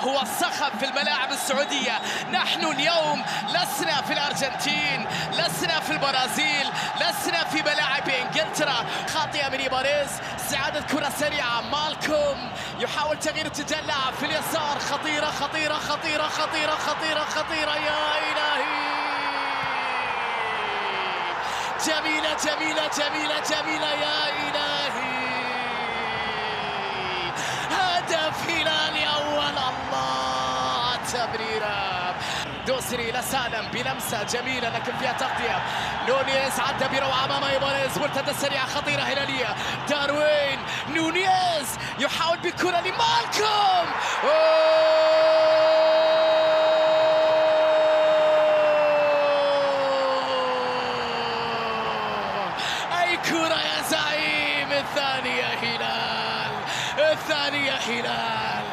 هو الصخب في الملاعب السعودية. نحن اليوم لسنا في الأرجنتين، لسنا في البرازيل، لسنا في ملاعب إنجلترا. خاطئة من إيباريز، استعادة كرة سريعة. مالكوم يحاول تغيير اتجاه اللاعب في اليسار. خطيرة خطيرة خطيرة خطيرة خطيرة خطيرة، يا إلهي. جميلة جميلة جميلة جميلة، يا إلهي. هدف هلالي أول، الله تمريرة. دوسري لسالم بلمسة جميلة لكن فيها تغطية. نونيز عدى بروعة أمام إيباريز. مرتدة سريعة خطيرة هلالية. داروين نونيز يحاول بكرة لمالكوم. أي كرة يا زعيم. الثانية هلال، الثانية هلال.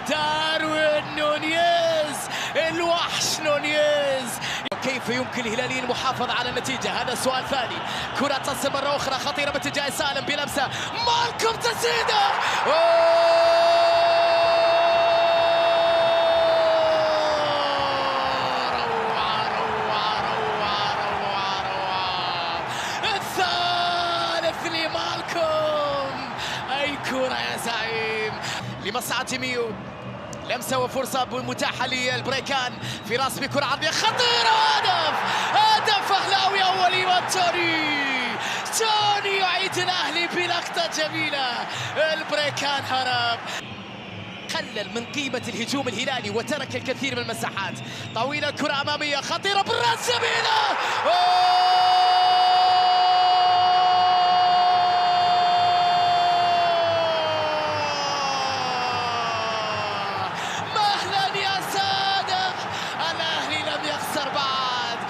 داروين نونيز، الوحش نونيز. كيف يمكن الهلاليين المحافظة على النتيجة؟ هذا سؤال ثاني. كرة تصل مرة أخرى خطيرة باتجاه سالم بلمسة. مالكوم تسديدة. روعة روعة روعة روعة روعة. الثالث لمالكوم. أي كرة يا زعيم. لمصعد ميو، لمسه وفرصه متاحه للبريكان في راس بكره عرضيه خطيره. هدف، هدف اهلاوي اولي. توني يعيد الاهلي بلقطه جميله. البريكان هرب، قلل من قيمه الهجوم الهلالي وترك الكثير من المساحات. طويله الكره اماميه خطيره بالراس جميله.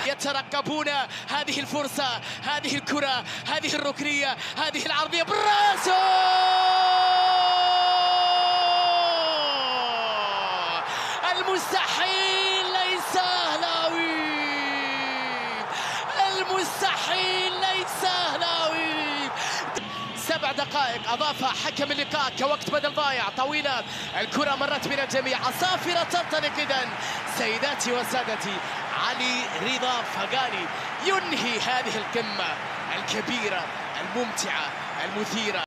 يترقبون هذه الفرصة، هذه الكرة، هذه الركنية، هذه العرضية براسه. المستحيل ليس أهلاوي، المستحيل ليس أهلاوي. 7 دقائق أضافها حكم اللقاء كوقت بدل ضايع. طويلة الكرة مرت من الجميع. عصافرة تنطلق إذن. سيداتي وسادتي، علي رضا فغاني ينهي هذه القمة الكبيرة الممتعة المثيرة.